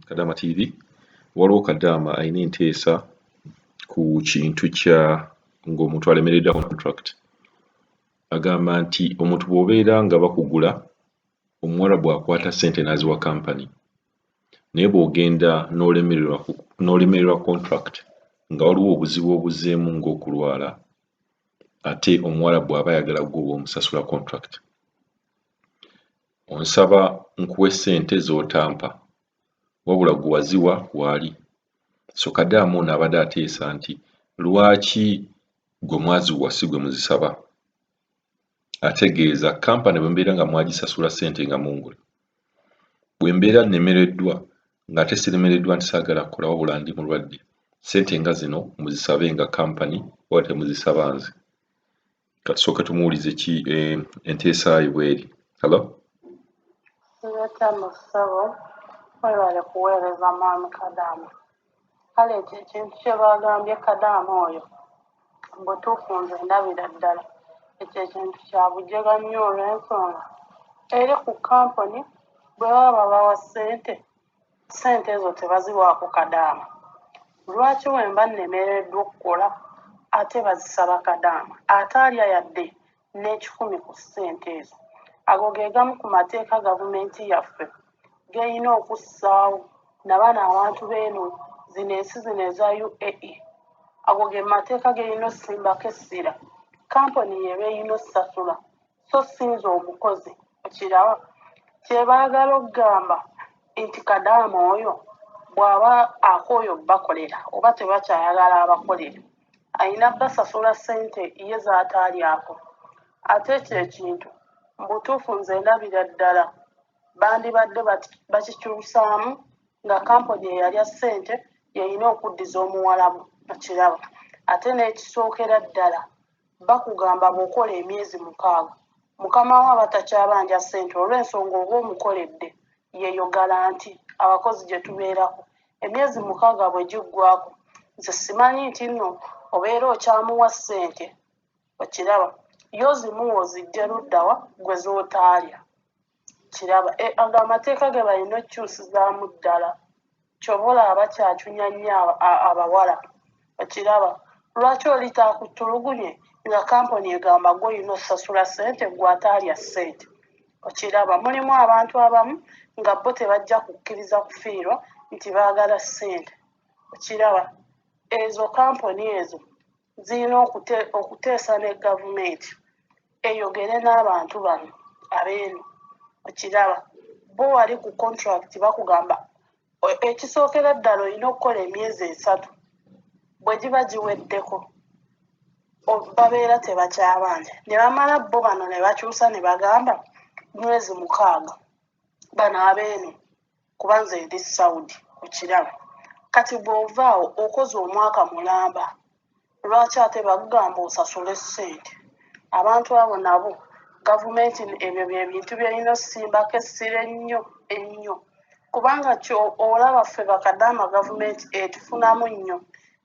Kadaama TV waliwo Kadaama alina enteesa ku kintu kya ng'omuntu alemereddwa contract. Agamba nti omuntu bw'obeera nga bakugula omuwala bw'akwata ssente n'aziwa kampani naye bw'ogenda n'olemererwa contract nga waliwo obuzibu obuzzeemu ng'okulwala ate omuwala bw'aba ayagala gwe bw'omusasula contract, onsaba nkuwe ssente z'otampa wabula gwe waziwa waali. So Kadaama ono abadde ateesa nti lwaki gwe mwaziwa si gwe muzisaba? Ategeeza kampani bwe mbeera nga mwagisasula ssente nga mungula, bwe mbeera nnemereddwa ng'ate siremereddwa nti saagala kukola wabula ndi mulwadde, ssente nga zino muzisabe nga kampani oba temuzisaba nze. Katusooke tumuwulize ki enteesa ye bw'eri. Hello? Siretama ssabo webale kuweereza mwami Kadaama. Kale ekyo ekintu kye baagambye Kadaama oyo butuufu nze ndabira ddala ekyo ekintu kya bujega nnyo olw'ensonga eri ku kampani bwe baba babawa ssente ezo tebaziwaako Kadaama. Lwaki bwe mba nnemereddwa okukola ate bazisaba Kadaama ataalya yadde n'ekikumi ku ssente ezo? Ago ge gamu ku mateeka gavumenti yaffe g'erina okussaawo na bano abantu b'eno zino ensi zino eza UAE. Ago ge mateeka g'erina ossimbako essira kampani y'eba erina ossasula so si nze omukozi. Okiraba kye baagala okugamba nti Kadaama oyo bw'aba akooye bakolera oba tebakyayagala abakolera ayina basasula ssente ye z'ataalyako. Ate ekyo ekintu mu butuufu nze ndabira ddala bandibadde bakikyusaamu nga kampani eyalya ssente yeyina okuddiza omuwalabu. Okiraba ate n'ekisookera ddala bakugamba bw'okola emyezi 6 mukama wo aba takyabanja ssente olw'ensonga oba omukoledde yeeyo garanti abakozi gye tubeerako. Emyezi 6 bwe giggwako nze simanyi nti nno obeera okyamuwa ssente. Okiraba yo zimuwa ozijja luddawa gwe z'otaalya. Kiraba ago amateeka ge balina okukyusizaamu ddala ky'oba olaba kyakyunya nnyo abawala. Okiraba lwaki oli taakutulugunye nga kampani egamba gwe olina osasula ssente gwe ataalya ssente? Okiraba mulimu abantu abamu nga bo tebajja kukkiriza kufiirwa nti baagala ssente. Okiraba ezo kampani ezo zirina okuteesa ne gavumenti eyogere n'abantu bano abeeno. Okiraba bo wali ku contract bakugamba ekisookera ddala olina okukola emyezi 3 bwe giba giweddeko babeera tebakyabanja ne bamala bo bano ne bakyusa ne bagamba mwezi 6 bano abeeno kuba nze ndi Saudi. Okiraba kati bw'ovaawo okoze omwaka mulamba lwaki ate bagamba osasule ssente? Abantu abo nabo gavumenti ebyo bye bintu byerina osimbako essira ennyo kubanga olaba ffe bakadaama gavumenti etufunamu nnyo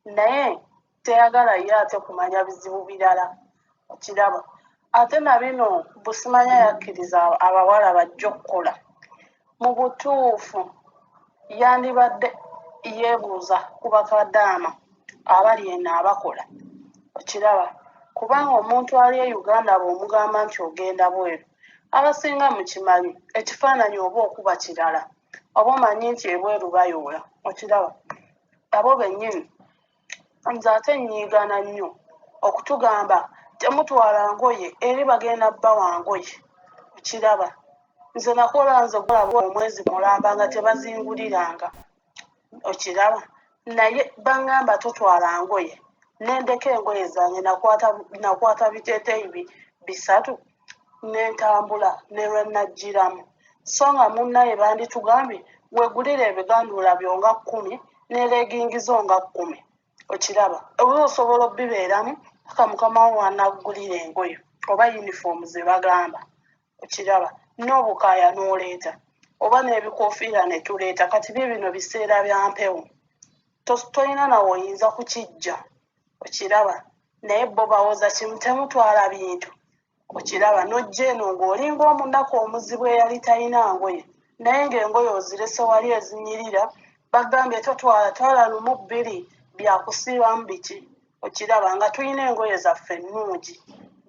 naye teyagala ye ate kumanya bizibu birala. Okiraba ate na bino busimanya yakkiriza abawala bajja okukola mu butuufu yandibadde yeebuuza ku bakadaama abali eno abakola. Okiraba kubanga omuntu ali e Uganda bw'omugamba nti ogenda bweru abasinga mukimanyi ekifaananyi oba okuba kirala oba omanyi nti ebweru bayoola. Okiraba abo bennyini nze ate nnyiigana nnyo okutugamba temutwala ngoye eri bagenda bbawa ngoye. Okiraba nze nakola nze golaba omwezi mulamba nga tebazinguliranga. Okiraba naye baŋŋamba totwala ngoye nendeka engoye zange nakwata biteeteeyi 3 n'entambula ne lwe najjiramu. So nga munnaye banditugambye weegulire ebiganduula byo nga 10 ne leegingizo nga 10. Okiraba oba osobola obibeeramu paka mukama wo wanaggulira engoye oba yunifoomu ze bagamba. Okiraba n'obukaaya n'oleeta oba n'ebikoofiira ne tuleeta kati bino biseera bya mpewo tolina nawe oyinza kukijja. Okiraba naye bo bawoza kimu temutwala bintu. Okiraba n'ojja eno ng'olinga omunaku omuzibu eyali talina ngoye naye ng'engoye ozirese wali ezinyirira bagambye twala lumu bbiri byakusiibamu biki okiraba nga tulina engoye zaffe ennungi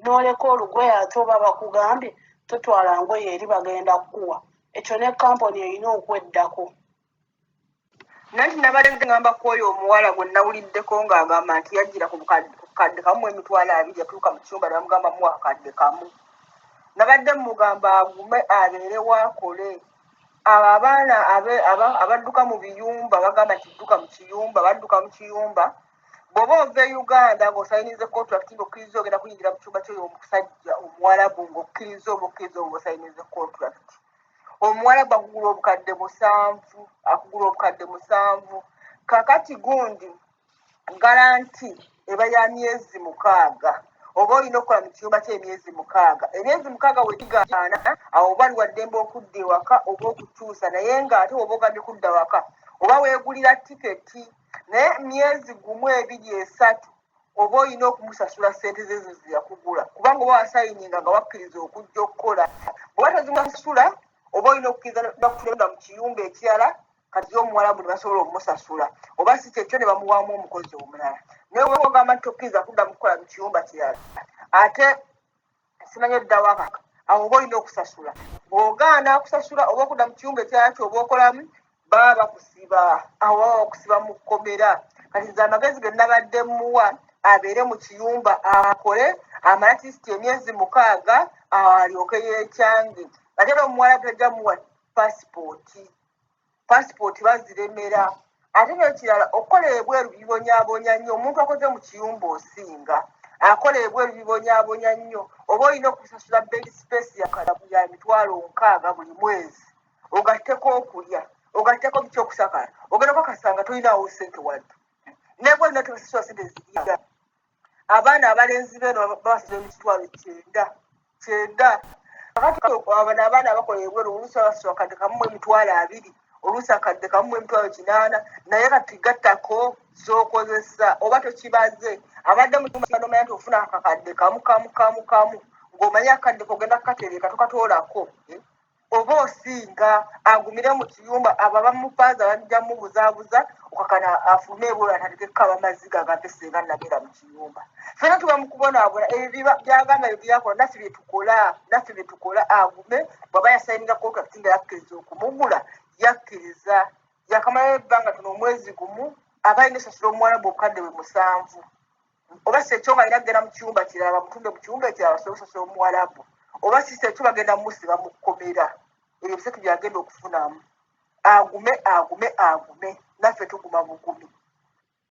n'oleka olugoye ate oba bakugambye totwala ngoye eri bagenda kukuwa ekyo ne kampuni erina okweddako. Nanti nabadde ngamba ku oyo omuwala gwe nawuliddeko ng'agamba nti yajjira ku kadde kamu emitwalo 2 yatuuka mu kiyumba ne bamugamba muwa akadde kamu. Nabadde mugamba agume abeere waakole. Abo abaana abadduka mu biyumba bagamba nti dduka mu kiyumba badduka mu kiyumba bw'oba ova e Uganda ng'osayiniza contract ng'okkiriza ogenda kuyingira mu kyumba ky'oyo omusajja omuwalabu ng'okkiriza ng'osayiniza contract. Omuwala bakugula obukadde 7 akugula obukadde 7 kakati gundi garanti eba ya myezi 6 oba olina okukola mu kiyumba ky'emyezi 6 emyezi 6 wekigaana awo bali waddembe okudda ewaka oba okukyusa naye ng'ate oba ogambye kudda waka oba weegulira tiketi naye myezi 1, 2, 3 oba olina okumusasula ssente zezo zeyakugula kubanga oba wasayininga nga wakkiriza okujja okukola bw'oba tozimusasula oba olina okukkiriza nakutunda mu kiyumba ekirala kati omuwalabu ne basobola okumusasula oba si kyekyo ne bamuwaamu omukozi omulala naye oba ogamba nti tokkiriza kudda mu kukola mu kiyumba kirala ate simanyi oddawo akaka awo oba olina okusasula bw'ogaana kusasula oba okudda mu kiyumba ekirala kyoba okolamu baba bakusiba awo baba bakusiba mu kkomera kati nze amagezi ge nabadde muwa abeere mu kiyumba akole amala tisiti emyezi 6 alyoke yeekyange ate n'omuwala tajja muwa pasipooti baziremera ate n'ekirala okukola ebweru bibonyaabonya nnyo omuntu akoze mu kiyumba osinga akola ebweru bibonyaabonya nnyo oba olina okusasula bed space ya mitwalo 6 buli mwezi ogatteko okulya ogatteko bikyokusakala ogendako kasanga tolinaawo ssente wadde nebwe nina tebasasula ssente ziriya abaana abalenzi beeno babasasula emitwalo 9 abana abaana abakola ebweru oluusi babasasula akadde kamu emitwalo 2 oluusi akadde kamu emitwalo 8 naye kati gattako z'okozesa oba tokibaze abadde mu kyumba nomanya nti ofuna akakadde kamu ng'omanye akadde kogenda kukatereeka tokatoolako oba osinga agumire mu kiyumba abo bamupaaza bajja mubuzaabuza okakana afume ebweru atatekekaba amaziga agambe senga nagera mu kiyumba fena tuba mu kubonaabona ebyo byagamba bye byakola naffe bye tukola agume bw'aba yasayininga contract nga yakkiriza okumugula yakkiriza yakamalayo ebbanga tono omwezi gumu aba alina esasula omuwalabu obukadde 7 oba si ekyo nga alina kugenda mu kiyumba kirala bamutunde mu kiyumba ekirala basobole osasula omuwalabu oba si ekyo bagenda musiba mu kkomera ebyo bisatu byagenda okufunamu agume naffe tuguma bugumu